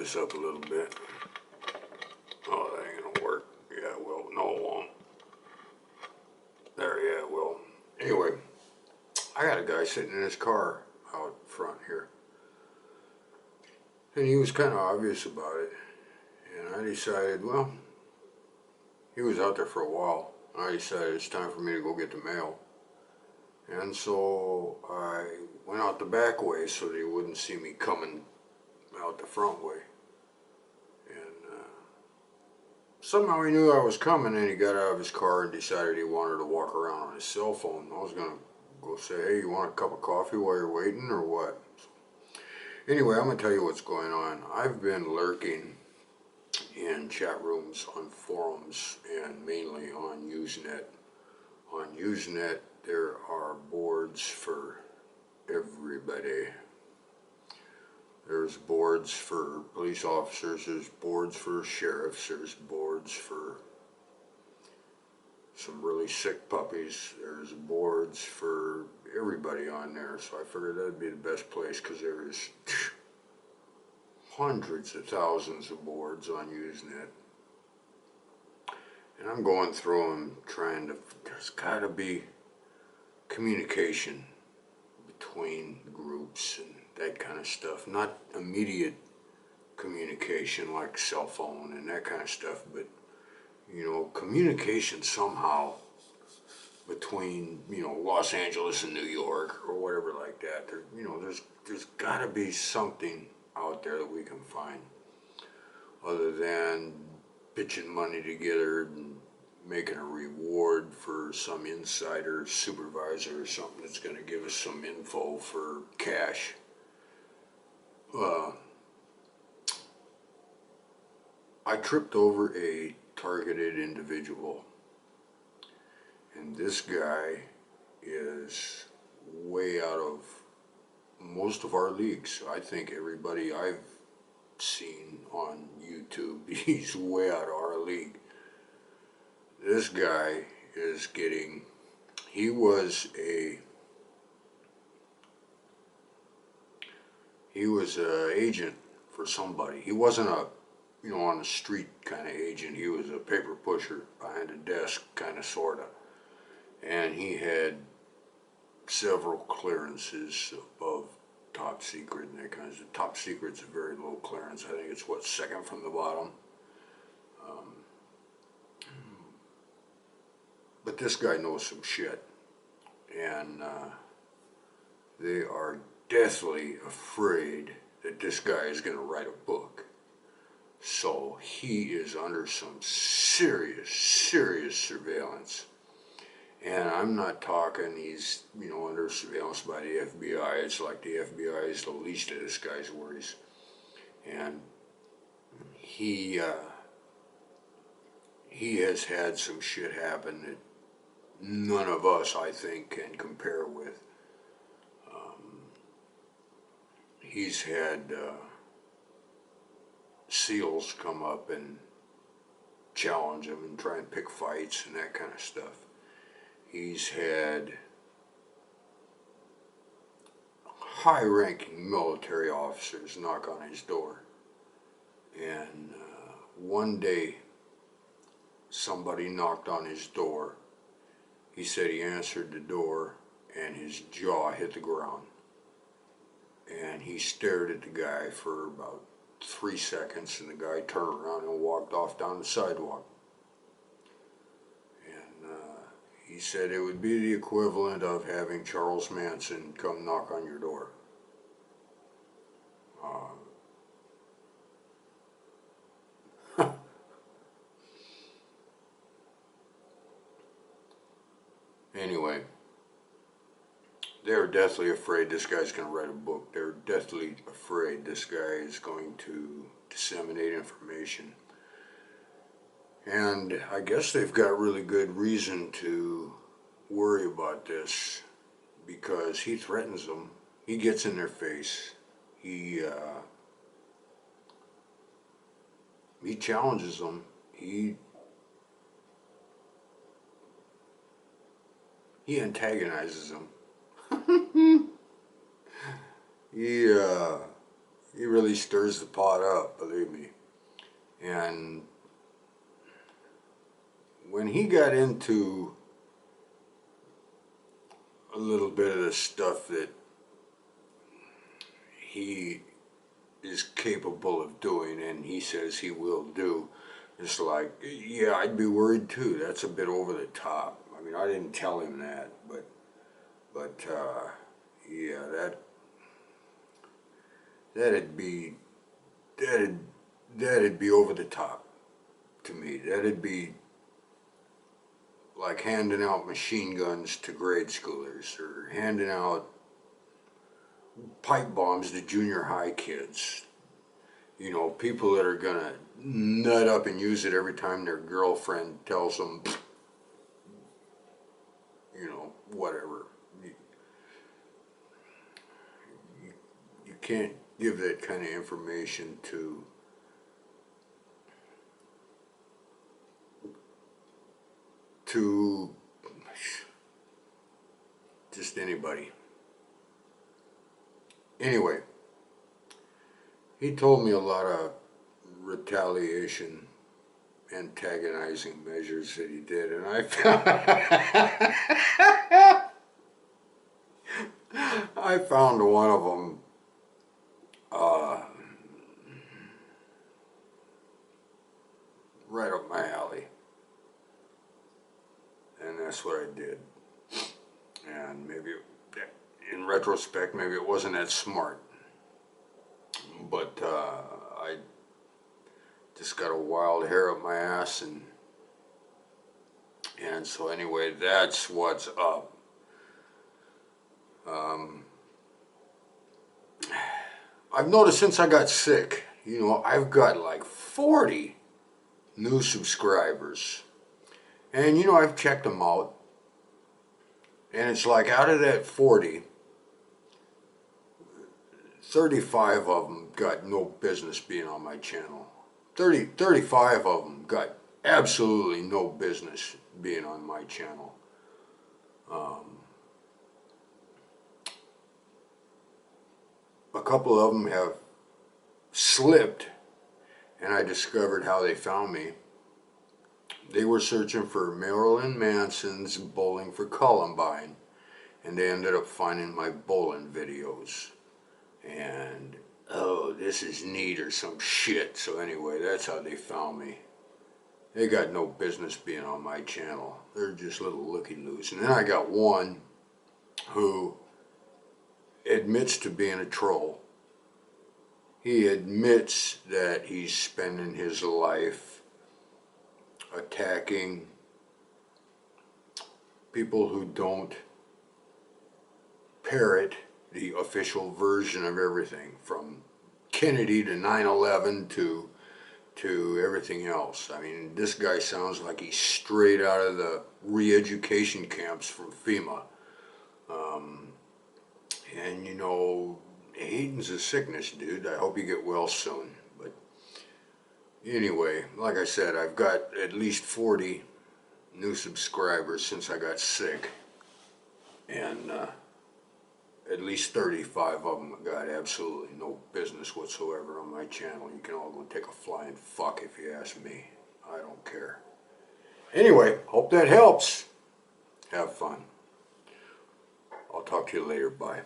this up a little bit. Oh, that ain't gonna work. Yeah, it will. No, it won't. There, yeah, it will. Anyway, I got a guy sitting in his car out front here. And he was kind of obvious about it. And I decided, well, he was out there for a while. I decided it's time for me to go get the mail. And so I went out the back way so that he wouldn't see me coming out the front way. And somehow he knew I was coming, and he got out of his car and decided he wanted to walk around on his cell phone. I was going to go say, hey, you want a cup of coffee while you're waiting or what? Anyway, I'm going to tell you what's going on. I've been lurking in chat rooms, on forums, and mainly on Usenet. On Usenet, there are boards for everybody. There's boards for police officers, there's boards for sheriffs, there's boards for some really sick puppies, there's boards for everybody on there. So I figured that'd be the best place, because there is hundreds of thousands of boards on Usenet. And I'm going through them trying to, there's got to be communication between groups and that kind of stuff. Not immediate communication like cell phone and that kind of stuff, but, you know, communication somehow between, you know, Los Angeles and New York or whatever like that. There, you know, there's got to be something out there that we can find other than pitching money together and making a reward for some insider supervisor or something that's going to give us some info for cash. I tripped over a targeted individual, and this guy is way out of most of our leagues. I think everybody I've seen on YouTube, he's way out of our league. This guy is getting, he was an agent for somebody. He wasn't a, you know, on the street kind of agent. He was a paper pusher behind a desk, kind of, sort of. And he had several clearances above top secret and that kind of stuff. Top secret's a very low clearance. I think it's, what, second from the bottom. But this guy knows some shit. And they are deathly afraid that this guy is going to write a book. So he is under some serious, serious surveillance. And I'm not talking he's, you know, under surveillance by the FBI. It's like the FBI is the least of this guy's worries. And he has had some shit happen that none of us, I think, can compare with. He's had SEALs come up and challenge him and try and pick fights and that kind of stuff. He's had high-ranking military officers knock on his door. And one day, somebody knocked on his door. He said he answered the door and his jaw hit the ground. And he stared at the guy for about 3 seconds, and the guy turned around and walked off down the sidewalk. And he said it would be the equivalent of having Charles Manson come knock on your door. Anyway, they're deathly afraid this guy's going to write a book. They're deathly afraid this guy is going to disseminate information. And I guess they've got really good reason to worry about this, because he threatens them. He gets in their face. He challenges them. He antagonizes them. He he really stirs the pot up, believe me. And when he got into a little bit of the stuff that he is capable of doing and he says he will do, it's like, yeah, I'd be worried too. That's a bit over the top. I mean, I didn't tell him that, but yeah, that'd be that'd that'd be over the top to me. That'd be like handing out machine guns to grade schoolers or handing out pipe bombs to junior high kids. You know, people that are gonna nut up and use it every time their girlfriend tells them, you know, whatever. You can't give that kind of information to just anybody. Anyway, he told me a lot of retaliation, antagonizing measures that he did, and I found, I found one of them right up my alley, and that's what I did. And maybe, in retrospect, maybe it wasn't that smart, but I just got a wild hair up my ass, and so anyway, that's what's up. I've noticed since I got sick, you know, I've got like 40 new subscribers. And, you know, I've checked them out. And it's like out of that 40, 35 of them got no business being on my channel. 35 of them got absolutely no business being on my channel. A couple of them have slipped, and I discovered how they found me. They were searching for Marilyn Manson's Bowling for Columbine, and they ended up finding my bowling videos. And, oh, this is neat or some shit. So anyway, that's how they found me. They got no business being on my channel. They're just little looky-loos. And then I got one who admits to being a troll. He admits that he's spending his life attacking people who don't parrot the official version of everything, from Kennedy to 9/11 to everything else. I mean, this guy sounds like he's straight out of the re-education camps from FEMA. And you know, hating's a sickness, dude. I hope you get well soon. But anyway, like I said, I've got at least 40 new subscribers since I got sick. And at least 35 of them got absolutely no business whatsoever on my channel. You can all go take a flying fuck if you ask me. I don't care. Anyway, hope that helps. Have fun. I'll talk to you later. Bye.